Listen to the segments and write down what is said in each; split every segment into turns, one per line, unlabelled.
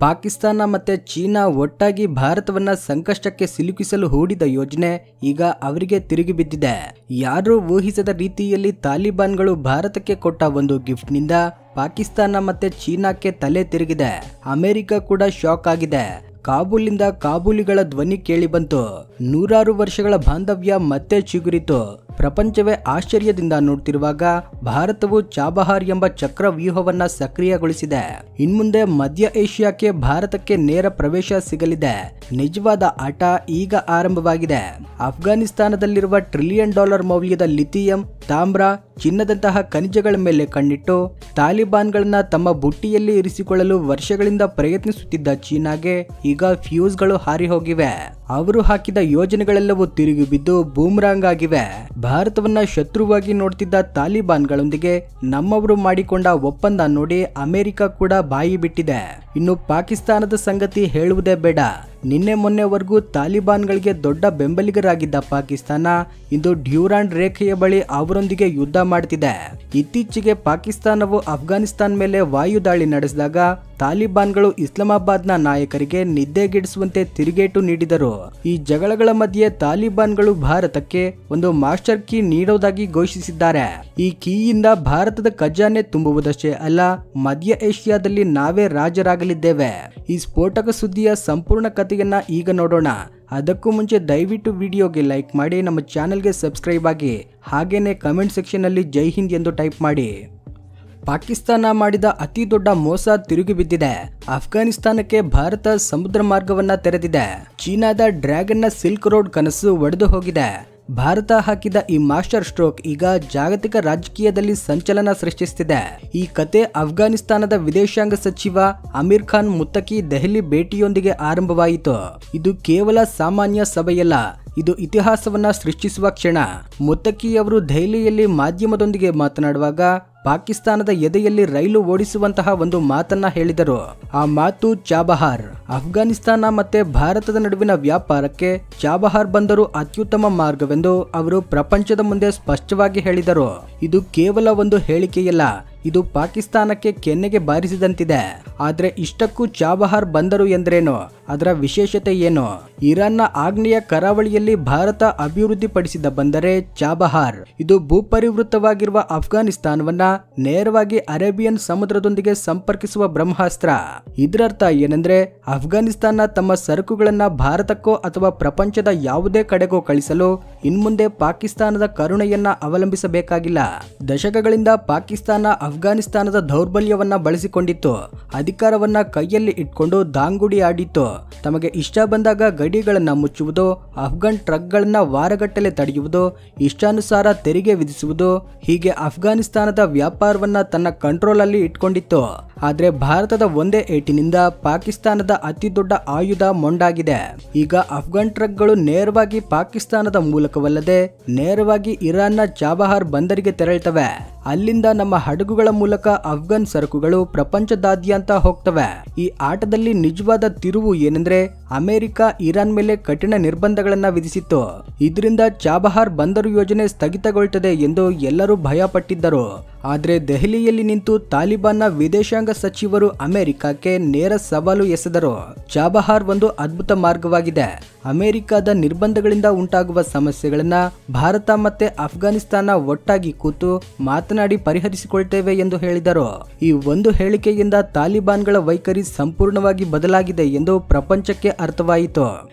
ಪಾಕಿಸ್ತಾನ ಮತ್ತೆ ಚೀನಾ ಒಟ್ಟಾಗಿ ಭಾರತವನ್ನ ಸಂಕಷ್ಟಕ್ಕೆ ಸಿಲುಕಿಸಲು ಹೂಡಿದ ಯೋಜನೆ ಈಗ ಅವರಿಗೆ ತಿರುಗಿ ಬಿದ್ದಿದೆ. ಯಾರೂ ಊಹಿಸದ ರೀತಿಯಲ್ಲಿ ತಾಲಿಬಾನ್ಗಳು ಭಾರತಕ್ಕೆ ಕೊಟ್ಟ ಒಂದು ಗಿಫ್ಟ್ ನಿಂದ ಪಾಕಿಸ್ತಾನ ಮತ್ತೆ ಚೀನಾಕ್ಕೆ ತಲೆ ತಿರುಗಿದೆ. ಅಮೆರಿಕ ಕೂಡ ಶಾಕ್ ಆಗಿದೆ. ಕಾಬೂಲಿಂದ ಕಾಬೂಲಿಗಳ ಧ್ವನಿ ಕೇಳಿ ಬಂತು. ನೂರಾರು ವರ್ಷಗಳ ಬಾಂಧವ್ಯ ಮತ್ತೆ ಚಿಗುರಿತು. ಪ್ರಪಂಚವೇ ಆಶ್ಚರ್ಯದಿಂದ ನೋಡ್ತಿರುವಾಗ ಭಾರತವು ಚಾಬಹಾರ್ ಎಂಬ ಚಕ್ರ ವ್ಯೂಹವನ್ನ ಸಕ್ರಿಯಗೊಳಿಸಿದೆ. ಇನ್ಮುಂದೆ ಮಧ್ಯ ಏಷ್ಯಾಕ್ಕೆ ಭಾರತಕ್ಕೆ ನೇರ ಪ್ರವೇಶ ಸಿಗಲಿದೆ. ನಿಜವಾದ ಆಟ ಈಗ ಆರಂಭವಾಗಿದೆ. ಅಫ್ಘಾನಿಸ್ತಾನದಲ್ಲಿರುವ $1 ಟ್ರಿಲಿಯನ್ ಮೌಲ್ಯದ ಲಿಥಿಯಂ, ತಾಮ್ರ, ಚಿನ್ನದಂತಹ ಖನಿಜಗಳ ಮೇಲೆ ಕಣ್ಣಿಟ್ಟು ತಾಲಿಬಾನ್ಗಳನ್ನ ತಮ್ಮ ಬುಟ್ಟಿಯಲ್ಲಿ ಇರಿಸಿಕೊಳ್ಳಲು ವರ್ಷಗಳಿಂದ ಪ್ರಯತ್ನಿಸುತ್ತಿದ್ದ ಚೀನಾಗೆ ಈಗ ಫ್ಯೂಸ್ಗಳು ಹಾರಿ ಹೋಗಿವೆ. ಅವರು ಹಾಕಿದ ಯೋಜನೆಗಳೆಲ್ಲವೂ ತಿರುಗಿ ಬಿದ್ದು ಬೂಮ್ರಾಂಗ್ ಆಗಿವೆ. ಭಾರತವನ್ನ ಶತ್ರುವಾಗಿ ನೋಡ್ತಿದ್ದ ತಾಲಿಬಾನ್ಗಳೊಂದಿಗೆ ನಮ್ಮವರು ಮಾಡಿಕೊಂಡ ಒಪ್ಪಂದ ನೋಡಿ ಅಮೆರಿಕ ಕೂಡ ಬಾಯಿ ಬಿಟ್ಟಿದೆ. ಇನ್ನು ಪಾಕಿಸ್ತಾನದ ಸಂಗತಿ ಹೇಳುವುದೇ ಬೇಡ. ನಿನ್ನೆ ಮೊನ್ನೆವರೆಗೂ ತಾಲಿಬಾನ್ಗಳಿಗೆ ದೊಡ್ಡ ಬೆಂಬಲಿಗರಾಗಿದ್ದ ಪಾಕಿಸ್ತಾನ ಇಂದು ಡ್ಯೂರಾಂಡ್ ರೇಖೆಯ ಬಳಿ ಅವರೊಂದಿಗೆ ಯುದ್ಧ ಮಾಡ್ತಿದೆ. ಇತ್ತೀಚೆಗೆ ಪಾಕಿಸ್ತಾನವು ಅಫ್ಘಾನಿಸ್ತಾನ ಮೇಲೆ ವಾಯುದಾಳಿ ನಡೆಸಿದಾಗ ತಾಲಿಬಾನ್ಗಳು ಇಸ್ಲಾಮಾಬಾದ್ನ ನಾಯಕರಿಗೆ ನಿದ್ದೆಗೆಡಿಸುವಂತೆ ತಿರುಗೇಟು ನೀಡಿದರು. ಈ ಜಗಳಗಳ ಮಧ್ಯೆ ತಾಲಿಬಾನ್ಗಳು ಭಾರತಕ್ಕೆ ಒಂದು ಮಾಸ್ಟರ್ ಕೀ ನೀಡುವುದಾಗಿ ಘೋಷಿಸಿದ್ದಾರೆ. ಈ ಕೀಯಿಂದ ಭಾರತದ ಖಜಾನೆ ತುಂಬುವುದಷ್ಟೇ ಅಲ್ಲ, ಮಧ್ಯ ಏಷ್ಯಾದಲ್ಲಿ ನಾವೇ ರಾಜರಾಗಲಿದ್ದೇವೆ. ಈ ಸ್ಫೋಟಕ ಸುದ್ದಿಯ ಸಂಪೂರ್ಣ ಕಥೆಯನ್ನ ಈಗ ನೋಡೋಣ. ಅದಕ್ಕೂ ಮುಂಚೆ ದಯವಿಟ್ಟು ವಿಡಿಯೋಗೆ ಲೈಕ್ ಮಾಡಿ, ನಮ್ಮ ಚಾನೆಲ್ಗೆ ಸಬ್ಸ್ಕ್ರೈಬ್ ಆಗಿ, ಹಾಗೇನೆ ಕಮೆಂಟ್ ಸೆಕ್ಷನ್ ಅಲ್ಲಿ ಜೈ ಹಿಂದ್ ಎಂದು ಟೈಪ್ ಮಾಡಿ. ಪಾಕಿಸ್ತಾನ ಮಾಡಿದ ಅತಿ ದೊಡ್ಡ ಮೋಸ ತಿರುಗಿ ಬಿದ್ದಿದೆ. ಅಫ್ಘಾನಿಸ್ತಾನಕ್ಕೆ ಭಾರತ ಸಮುದ್ರ ಮಾರ್ಗವನ್ನ ತೆರೆದಿದೆ. ಚೀನಾದ ಡ್ರ್ಯಾಗನ್ನ ಸಿಲ್ಕ್ ರೋಡ್ ಕನಸು ಒಡೆದು ಹೋಗಿದೆ. ಭಾರತ ಹಾಕಿದ ಈ ಮಾಸ್ಟರ್ ಸ್ಟ್ರೋಕ್ ಈಗ ಜಾಗತಿಕ ರಾಜಕೀಯದಲ್ಲಿ ಸಂಚಲನ ಸೃಷ್ಟಿಸುತ್ತಿದೆ. ಈ ಕತೆ ಅಫ್ಘಾನಿಸ್ತಾನದ ವಿದೇಶಾಂಗ ಸಚಿವ ಅಮೀರ್ ಖಾನ್ ಮುತ್ತಕಿ ದೆಹಲಿ ಭೇಟಿಯೊಂದಿಗೆ ಆರಂಭವಾಯಿತು. ಇದು ಕೇವಲ ಸಾಮಾನ್ಯ ಸಭೆಯಲ್ಲ, ಇದು ಇತಿಹಾಸವನ್ನ ಸೃಷ್ಟಿಸುವ ಕ್ಷಣ. ಮುತ್ತಕಿಯವರು ದೆಹಲಿಯಲ್ಲಿ ಮಾಧ್ಯಮದೊಂದಿಗೆ ಮಾತನಾಡುವಾಗ ಪಾಕಿಸ್ತಾನದ ಎದೆಯಲ್ಲಿ ರೈಲು ಓಡಿಸುವಂತಹ ಒಂದು ಮಾತನ್ನ ಹೇಳಿದರು. ಆ ಮಾತು ಚಾಬಹಾರ್. ಅಫ್ಘಾನಿಸ್ತಾನ ಮತ್ತೆ ಭಾರತದ ನಡುವಿನ ವ್ಯಾಪಾರಕ್ಕೆ ಚಾಬಹಾರ್ ಬಂದರು ಅತ್ಯುತ್ತಮ ಮಾರ್ಗವೆಂದು ಅವರು ಪ್ರಪಂಚದ ಮುಂದೆ ಸ್ಪಷ್ಟವಾಗಿ ಹೇಳಿದರು. ಇದು ಕೇವಲ ಒಂದು ಹೇಳಿಕೆಯಲ್ಲ, ಇದು ಪಾಕಿಸ್ತಾನಕ್ಕೆ ಕೆನ್ನೆಗೆ ಬಾರಿಸಿದಂತಿದೆ. ಆದ್ರೆ ಇಷ್ಟಕ್ಕೂ ಚಾಬಹಾರ್ ಬಂದರು ಎಂದ್ರೇನು, ಅದರ ವಿಶೇಷತೆ ಏನು? ಇರಾನ್ನ ಆಗ್ನೇಯ ಕರಾವಳಿಯಲ್ಲಿ ಭಾರತ ಅಭಿವೃದ್ಧಿಪಡಿಸಿದ ಬಂದರೆ ಚಾಬಹಾರ್. ಇದು ಭೂಪರಿವೃತ್ತವಾಗಿರುವ ಅಫ್ಘಾನಿಸ್ತಾನವನ್ನ ನೇರವಾಗಿ ಅರೇಬಿಯನ್ ಸಮುದ್ರದೊಂದಿಗೆ ಸಂಪರ್ಕಿಸುವ ಬ್ರಹ್ಮಾಸ್ತ್ರ. ಇದರರ್ಥ ಏನಂದ್ರೆ ಅಫ್ಘಾನಿಸ್ತಾನ ತಮ್ಮ ಸರಕುಗಳನ್ನ ಭಾರತಕ್ಕೋ ಅಥವಾ ಪ್ರಪಂಚದ ಯಾವುದೇ ಕಡೆಗೋ ಕಳಿಸಲು ಇನ್ಮುಂದೆ ಪಾಕಿಸ್ತಾನದ ಕರುಣೆಯನ್ನ ಅವಲಂಬಿಸಬೇಕಾಗಿಲ್ಲ. ದಶಕಗಳಿಂದ ಪಾಕಿಸ್ತಾನ ಅಫ್ಘಾನಿಸ್ತಾನದ ದೌರ್ಬಲ್ಯವನ್ನ ಬಳಸಿಕೊಂಡಿತ್ತು. ಅಧಿಕಾರವನ್ನ ಕೈಯಲ್ಲಿ ಇಟ್ಕೊಂಡು ದಾಂಗುಡಿ ಆಡಿತ್ತು. ತಮಗೆ ಇಷ್ಟ ಬಂದಾಗ ಗಡಿಗಳನ್ನ ಮುಚ್ಚುವುದು, ಅಫ್ಘಾನ್ ಟ್ರಕ್ಗಳನ್ನ ವಾರಗಟ್ಟಲೆ ತಡೆಯುವುದು, ಇಷ್ಟಾನುಸಾರ ತೆರಿಗೆ ವಿಧಿಸುವುದು, ಹೀಗೆ ಅಫ್ಘಾನಿಸ್ತಾನದ ವ್ಯಾಪಾರವನ್ನ ತನ್ನ ಕಂಟ್ರೋಲ್ ಅಲ್ಲಿ ಇಟ್ಕೊಂಡಿತ್ತು. ಆದ್ರೆ ಭಾರತದ ಒಂದೇ ಏಟಿನಿಂದ ಪಾಕಿಸ್ತಾನದ ಅತಿ ದೊಡ್ಡ ಆಯುಧ ಮೊಂಡಾಗಿದೆ. ಈಗ ಅಫ್ಘಾನ್ ಟ್ರಕ್ಗಳು ನೇರವಾಗಿ ಪಾಕಿಸ್ತಾನದ ಮೂಲಕವಲ್ಲದೆ ನೇರವಾಗಿ ಇರಾನ್ನ ಚಾಬಹಾರ್ ಬಂದರಿಗೆ ತೆರಳುತ್ತವೆ. ಅಲ್ಲಿಂದ ನಮ್ಮ ಹಡಗುಗಳ ಮೂಲಕ ಅಫ್ಘಾನ್ ಸರಕುಗಳು ಪ್ರಪಂಚದಾದ್ಯಂತ ಹೋಗ್ತವೆ. ಈ ಆಟದಲ್ಲಿ ನಿಜವಾದ ತಿರುವು ಏನೆಂದ್ರೆ ಅಮೆರಿಕ ಇರಾನ್ ಮೇಲೆ ಕಠಿಣ ನಿರ್ಬಂಧಗಳನ್ನ ವಿಧಿಸಿತ್ತು. ಇದರಿಂದ ಚಾಬಹಾರ್ ಬಂದರು ಯೋಜನೆ ಸ್ಥಗಿತಗೊಳ್ಳುತ್ತದೆ ಎಂದು ಎಲ್ಲರೂ ಭಯ ಪಟ್ಟಿದ್ದರು. ಆದ್ರೆ ದೆಹಲಿಯಲ್ಲಿ ನಿಂತು ತಾಲಿಬಾನ್ನ ವಿದೇಶಾಂಗ ಸಚಿವರು ಅಮೆರಿಕಕ್ಕೆ ನೇರ ಸವಾಲು ಎಸೆದರು. ಚಾಬಹಾರ್ ಒಂದು ಅದ್ಭುತ ಮಾರ್ಗವಾಗಿದೆ. ಅಮೆರಿಕದ ನಿರ್ಬಂಧಗಳಿಂದ ಉಂಟಾಗುವ ಸಮಸ್ಯೆಗಳನ್ನ ಭಾರತ ಮತ್ತೆ ಅಫ್ಘಾನಿಸ್ತಾನ ಒಟ್ಟಾಗಿ ಕೂತು ಮಾತನಾಡಿ ಪರಿಹರಿಸಿಕೊಳ್ತೇವೆ ಎಂದು ಹೇಳಿದರು. ಈ ಒಂದು ಹೇಳಿಕೆಯಿಂದ ತಾಲಿಬಾನ್ಗಳ ವೈಖರಿ ಸಂಪೂರ್ಣವಾಗಿ ಬದಲಾಗಿದೆ ಎಂದು ಪ್ರಪಂಚಕ್ಕೆ ಅರ್ಥವಾಯಿತು.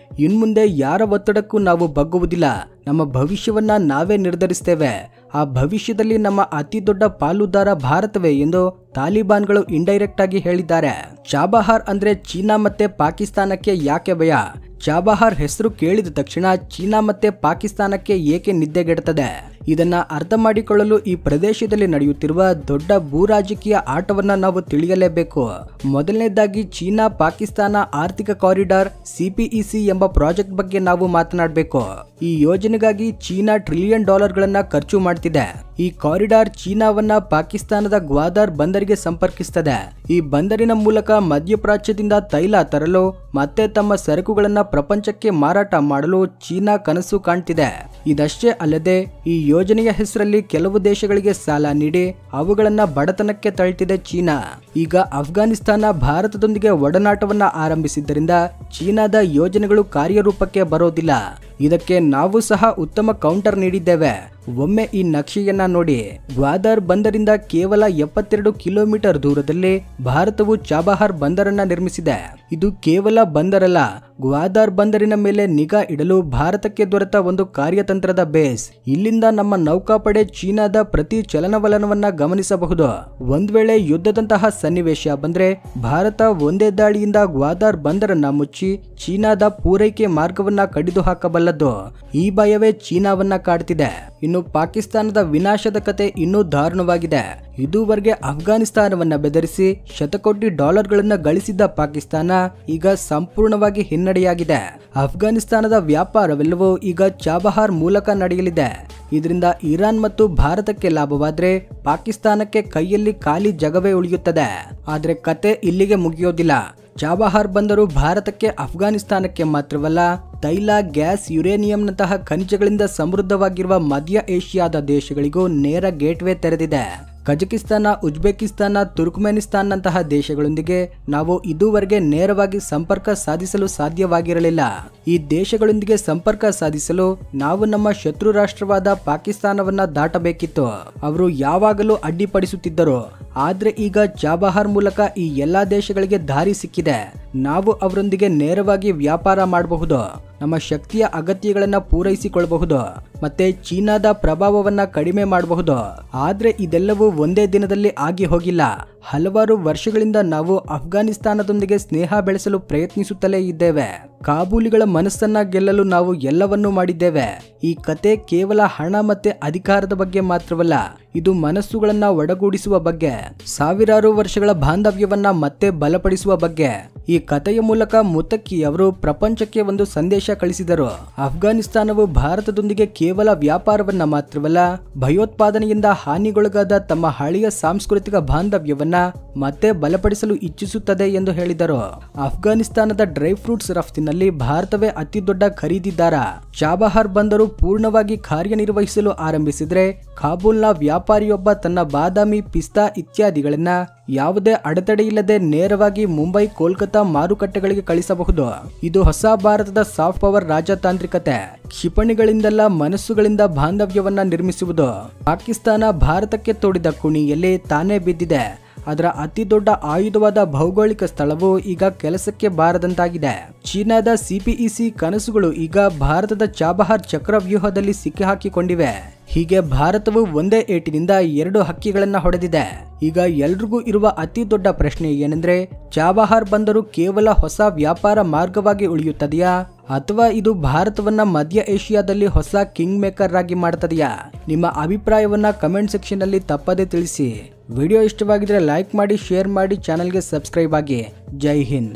ಇನ್ಮುಂದೆ ಯಾರ ಒತ್ತಡಕ್ಕೂ ನಾವು ಬಗ್ಗುವುದಿಲ್ಲ. ನಮ್ಮ ಭವಿಷ್ಯವನ್ನ ನಾವೇ ನಿರ್ಧರಿಸ್ತೇವೆ. ಆ ಭವಿಷ್ಯದಲ್ಲಿ ನಮ್ಮ ಅತಿ ದೊಡ್ಡ ಪಾಲುದಾರ ಭಾರತವೇ ಎಂದು ತಾಲಿಬಾನ್ಗಳು ಇಂಡೈರೆಕ್ಟ್ ಆಗಿ ಹೇಳಿದ್ದಾರೆ. ಚಾಬಹಾರ್ ಅಂದ್ರೆ ಚೀನಾ ಮತ್ತೆ ಪಾಕಿಸ್ತಾನಕ್ಕೆ ಯಾಕೆ ಭಯ? ಚಾಬಹಾರ್ ಹೆಸರು ಕೇಳಿದ ತಕ್ಷಣ ಚೀನಾ ಮತ್ತೆ ಪಾಕಿಸ್ತಾನಕ್ಕೆ ಏಕೆ ನಿದ್ದೆಗೆಡುತ್ತದೆ? ಇದನ್ನ ಅರ್ಥ ಮಾಡಿಕೊಳ್ಳಲು ಈ ಪ್ರದೇಶದಲ್ಲಿ ನಡೆಯುತ್ತಿರುವ ದೊಡ್ಡ ಭೂ ರಾಜಕೀಯ ಆಟವನ್ನ ನಾವು ತಿಳಿಯಲೇಬೇಕು. ಮೊದಲನೇದಾಗಿ ಚೀನಾ ಪಾಕಿಸ್ತಾನ ಆರ್ಥಿಕ ಕಾರಿಡಾರ್ ಸಿಪಿಇಸಿ ಎಂಬ ಪ್ರಾಜೆಕ್ಟ್ ಬಗ್ಗೆ ನಾವು ಮಾತನಾಡಬೇಕು. ಈ ಯೋಜನೆಗಾಗಿ ಚೀನಾ $1 ಟ್ರಿಲಿಯನ್ ಖರ್ಚು ಮಾಡ್ತಿದೆ. ಈ ಕಾರಿಡಾರ್ ಚೀನಾವನ್ನ ಪಾಕಿಸ್ತಾನದ ಗ್ವಾದರ್ ಬಂದರಿಗೆ ಸಂಪರ್ಕಿಸುತ್ತದೆ. ಈ ಬಂದರಿನ ಮೂಲಕ ಮಧ್ಯಪ್ರಾಚ್ಯದಿಂದ ತೈಲ ತರಲು ಮತ್ತೆ ತಮ್ಮ ಸರಕುಗಳನ್ನ ಪ್ರಪಂಚಕ್ಕೆ ಮಾರಾಟ ಮಾಡಲು ಚೀನಾ ಕನಸು ಕಾಣ್ತಿದೆ. ಇದಷ್ಟೇ ಅಲ್ಲದೆ ಈ ಯೋಜನೆಯ ಹೆಸರಲ್ಲಿ ಕೆಲವು ದೇಶಗಳಿಗೆ ಸಾಲ ನೀಡಿ ಅವುಗಳನ್ನ ಬಡತನಕ್ಕೆ ತಳ್ಳಿದೆ ಚೀನಾ. ಈಗ ಅಫ್ಘಾನಿಸ್ತಾನ ಭಾರತದೊಂದಿಗೆ ಒಡನಾಟವನ್ನ ಆರಂಭಿಸಿದ್ದರಿಂದ ಚೀನಾದ ಯೋಜನೆಗಳು ಕಾರ್ಯರೂಪಕ್ಕೆ ಬರೋದಿಲ್ಲ. ಇದಕ್ಕೆ ನಾವು ಸಹ ಉತ್ತಮ ಕೌಂಟರ್ ನೀಡಿದ್ದೇವೆ. ಒಮ್ಮೆ ಈ ನಕ್ಷೆಯನ್ನ ನೋಡಿ. ಗ್ವಾದರ್ ಬಂದರಿಂದ ಕೇವಲ 72 ಕಿಲೋಮೀಟರ್ ದೂರದಲ್ಲಿ ಭಾರತವು ಚಾಬಹಾರ್ ಬಂದರನ್ನ ನಿರ್ಮಿಸಿದೆ. ಇದು ಕೇವಲ ಬಂದರಲ್ಲ, ಗ್ವಾದರ್ ಬಂದರಿನ ಮೇಲೆ ನಿಗಾ ಇಡಲು ಭಾರತಕ್ಕೆ ದೊರೆತ ಒಂದು ಕಾರ್ಯತಂತ್ರದ ಬೇಸ್. ಇಲ್ಲಿಂದ ನಮ್ಮ ನೌಕಾಪಡೆ ಚೀನಾದ ಪ್ರತಿ ಚಲನವಲನವನ್ನ ಗಮನಿಸಬಹುದು. ಒಂದ್ ವೇಳೆ ಯುದ್ಧದಂತಹ ಸನ್ನಿವೇಶ ಬಂದ್ರೆ ಭಾರತ ಒಂದೇ ದಾಳಿಯಿಂದ ಗ್ವಾದರ್ ಬಂದರನ್ನ ಮುಚ್ಚಿ ಚೀನಾದ ಪೂರೈಕೆ ಮಾರ್ಗವನ್ನ ಕಡಿದು ಹಾಕಬಲ್ಲದು. ಈ ಭಯವೇ ಚೀನಾವನ್ನ ಕಾಡ್ತಿದೆ. ಇನ್ನು ಪಾಕಿಸ್ತಾನದ ವಿನಾಶದ ಕತೆ ಇನ್ನೂ ದಾರುಣವಾಗಿದೆ. ಇದುವರೆಗೆ ಅಫ್ಘಾನಿಸ್ತಾನವನ್ನ ಬೆದರಿಸಿ ಶತಕೋಟಿ ಡಾಲರ್ಗಳನ್ನ ಗಳಿಸಿದ್ದ ಪಾಕಿಸ್ತಾನ ಈಗ ಸಂಪೂರ್ಣವಾಗಿ ಹಿನ್ನಡೆಯಾಗಿದೆ. ಅಫ್ಘಾನಿಸ್ತಾನದ ವ್ಯಾಪಾರವೆಲ್ಲವೂ ಈಗ ಚಾಬಹಾರ್ ಮೂಲಕ ನಡೆಯಲಿದೆ. ಇದರಿಂದ ಇರಾನ್ ಮತ್ತು ಭಾರತಕ್ಕೆ ಲಾಭವಾದ್ರೆ ಪಾಕಿಸ್ತಾನಕ್ಕೆ ಕೈಯಲ್ಲಿ ಖಾಲಿ ಜಗವೇ ಉಳಿಯುತ್ತದೆ. ಆದ್ರೆ ಕತೆ ಇಲ್ಲಿಗೆ ಮುಗಿಯೋದಿಲ್ಲ. ಚಾಬಹಾರ್ ಬಂದರು ಭಾರತಕ್ಕೆ ಅಫ್ಘಾನಿಸ್ತಾನಕ್ಕೆ ಮಾತ್ರವಲ್ಲ, ತೈಲ, ಗ್ಯಾಸ್, ಯುರೇನಿಯಂನಂತಹ ಖನಿಜಗಳಿಂದ ಸಮೃದ್ಧವಾಗಿರುವ ಮಧ್ಯ ಏಷ್ಯಾದ ದೇಶಗಳಿಗೂ ನೇರ ಗೇಟ್ವೇ ತೆರೆದಿದೆ. ಕಜಕಿಸ್ತಾನ, ಉಜ್ಬೇಕಿಸ್ತಾನ, ತುರ್ಕ್ಮೆನಿಸ್ತಾನ್ನಂತಹ ದೇಶಗಳೊಂದಿಗೆ ನಾವು ಇದುವರೆಗೆ ನೇರವಾಗಿ ಸಂಪರ್ಕ ಸಾಧಿಸಲು ಸಾಧ್ಯವಾಗಿರಲಿಲ್ಲ. ಈ ದೇಶಗಳೊಂದಿಗೆ ಸಂಪರ್ಕ ಸಾಧಿಸಲು ನಾವು ನಮ್ಮ ಶತ್ರು ರಾಷ್ಟ್ರವಾದ ಪಾಕಿಸ್ತಾನವನ್ನ ದಾಟಬೇಕಿತ್ತು. ಅವರು ಯಾವಾಗಲೂ ಅಡ್ಡಿಪಡಿಸುತ್ತಿದ್ದರು. ಆದ್ರೆ ಈಗ ಚಾಬಹಾರ್ ಮೂಲಕ ಈ ಎಲ್ಲಾ ದೇಶಗಳಿಗೆ ದಾರಿ ಸಿಕ್ಕಿದೆ. ನಾವು ಅವರೊಂದಿಗೆ ನೇರವಾಗಿ ವ್ಯಾಪಾರ ಮಾಡಬಹುದು, ನಮ್ಮ ಶಕ್ತಿಯ ಅಗತ್ಯಗಳನ್ನ ಪೂರೈಸಿಕೊಳ್ಳಬಹುದು, ಮತ್ತೆ ಚೀನಾದ ಪ್ರಭಾವವನ್ನ ಕಡಿಮೆ ಮಾಡಬಹುದು. ಆದ್ರೆ ಇದೆಲ್ಲವೂ ಒಂದೇ ದಿನದಲ್ಲಿ ಆಗಿ ಹೋಗಿಲ್ಲ. ಹಲವಾರು ವರ್ಷಗಳಿಂದ ನಾವು ಅಫ್ಘಾನಿಸ್ತಾನದೊಂದಿಗೆ ಸ್ನೇಹ ಬೆಳೆಸಲು ಪ್ರಯತ್ನಿಸುತ್ತಲೇ ಇದ್ದೇವೆ. ಕಾಬೂಲಿಗಳ ಮನಸ್ಸನ್ನ ಗೆಲ್ಲಲು ನಾವು ಎಲ್ಲವನ್ನೂ ಮಾಡಿದ್ದೇವೆ. ಈ ಕತೆ ಕೇವಲ ಹಣ ಮತ್ತೆ ಅಧಿಕಾರದ ಬಗ್ಗೆ ಮಾತ್ರವಲ್ಲ, ಇದು ಮನಸ್ಸುಗಳನ್ನ ಒಡಗೂಡಿಸುವ ಬಗ್ಗೆ, ಸಾವಿರಾರು ವರ್ಷಗಳ ಬಾಂಧವ್ಯವನ್ನ ಮತ್ತೆ ಬಲಪಡಿಸುವ ಬಗ್ಗೆ. ಈ ಕಥೆಯ ಮೂಲಕ ಮುತ್ತಕ್ಕಿ ಅವರು ಪ್ರಪಂಚಕ್ಕೆ ಒಂದು ಸಂದೇಶ ಕಳಿಸಿದರು. ಅಫ್ಘಾನಿಸ್ತಾನವು ಭಾರತದೊಂದಿಗೆ ಕೇವಲ ವ್ಯಾಪಾರವನ್ನ ಮಾತ್ರವಲ್ಲ, ಭಯೋತ್ಪಾದನೆಯಿಂದ ಹಾನಿಗೊಳಗಾದ ತಮ್ಮ ಹಳೆಯ ಸಾಂಸ್ಕೃತಿಕ ಬಾಂಧವ್ಯವನ್ನ ಮತ್ತೆ ಬಲಪಡಿಸಲು ಇಚ್ಛಿಸುತ್ತದೆ ಎಂದು ಹೇಳಿದರು. ಅಫ್ಘಾನಿಸ್ತಾನದ ಡ್ರೈ ಫ್ರೂಟ್ಸ್ ರಫ್ತಿನಲ್ಲಿ ಭಾರತವೇ ಅತಿ ದೊಡ್ಡ ಖರೀದಿದಾರ. ಚಾಬಹಾರ್ ಬಂದರು ಪೂರ್ಣವಾಗಿ ಕಾರ್ಯನಿರ್ವಹಿಸಲು ಆರಂಭಿಸಿದ್ರೆ ಕಾಬೂಲ್ನ ವ್ಯಾಪಾರಿಯೊಬ್ಬ ತನ್ನ ಬಾದಾಮಿ, ಪಿಸ್ತಾ ಇತ್ಯಾದಿಗಳನ್ನ ಯಾವುದೇ ಅಡೆತಡೆಯಿಲ್ಲದೆ ನೇರವಾಗಿ ಮುಂಬೈ, ಕೋಲ್ಕತಾ ಮಾರುಕಟ್ಟೆಗಳಿಗೆ ಕಳಿಸಬಹುದು. ಇದು ಹೊಸ ಭಾರತದ ಸಾಫ್ಟ್ ಪವರ್ ರಾಜತಾಂತ್ರಿಕತೆ. ಕ್ಷಿಪಣಿಗಳಿಂದಲ್ಲ, ಮನಸ್ಸುಗಳಿಂದ ಬಾಂಧವ್ಯವನ್ನ ನಿರ್ಮಿಸುವುದು. ಪಾಕಿಸ್ತಾನ ಭಾರತಕ್ಕೆ ತೋಡಿದ ಕುಣಿಯಲ್ಲಿ ತಾನೇ ಬಿದ್ದಿದೆ. ಅದರ ಅತಿ ದೊಡ್ಡ ಆಯುಧವಾದ ಭೌಗೋಳಿಕ ಸ್ಥಳವು ಈಗ ಕೆಲಸಕ್ಕೆ ಬಾರದಂತಾಗಿದೆ. ಚೀನಾದ ಸಿಪಿಇಸಿ ಕನಸುಗಳು ಈಗ ಭಾರತದ ಚಾಬಹಾರ್ ಚಕ್ರವ್ಯೂಹದಲ್ಲಿ ಸಿಕ್ಕಿಹಾಕಿಕೊಂಡಿವೆ. ಹೀಗೆ ಭಾರತವು ಒಂದೇ ಏಟಿನಿಂದ 2 ಹಕ್ಕಿಗಳನ್ನ ಹೊಡೆದಿದೆ. ಈಗ ಎಲ್ರಿಗೂ ಇರುವ ಅತಿ ದೊಡ್ಡ ಪ್ರಶ್ನೆ ಏನೆಂದ್ರೆ, ಚಾಬಹಾರ್ ಬಂದರು ಕೇವಲ ಹೊಸ ವ್ಯಾಪಾರ ಮಾರ್ಗವಾಗಿ ಉಳಿಯುತ್ತದೆಯಾ ಅಥವಾ ಇದು ಭಾರತವನ್ನ ಮಧ್ಯ ಏಷ್ಯಾದಲ್ಲಿ ಹೊಸ ಕಿಂಗ್ ಮೇಕರ್ ಆಗಿ ಮಾಡ್ತದೆಯಾ? ನಿಮ್ಮ ಅಭಿಪ್ರಾಯವನ್ನ ಕಮೆಂಟ್ ಸೆಕ್ಷನ್ ಅಲ್ಲಿ ತಪ್ಪದೇ ತಿಳಿಸಿ. ವಿಡಿಯೋ ಇಷ್ಟವಾಗಿದ್ರೆ ಲೈಕ್ ಮಾಡಿ, ಶೇರ್ ಮಾಡಿ, ಚಾನೆಲ್ಗೆ ಸಬ್ಸ್ಕ್ರೈಬ್ ಆಗಿ. ಜೈ ಹಿಂದ್.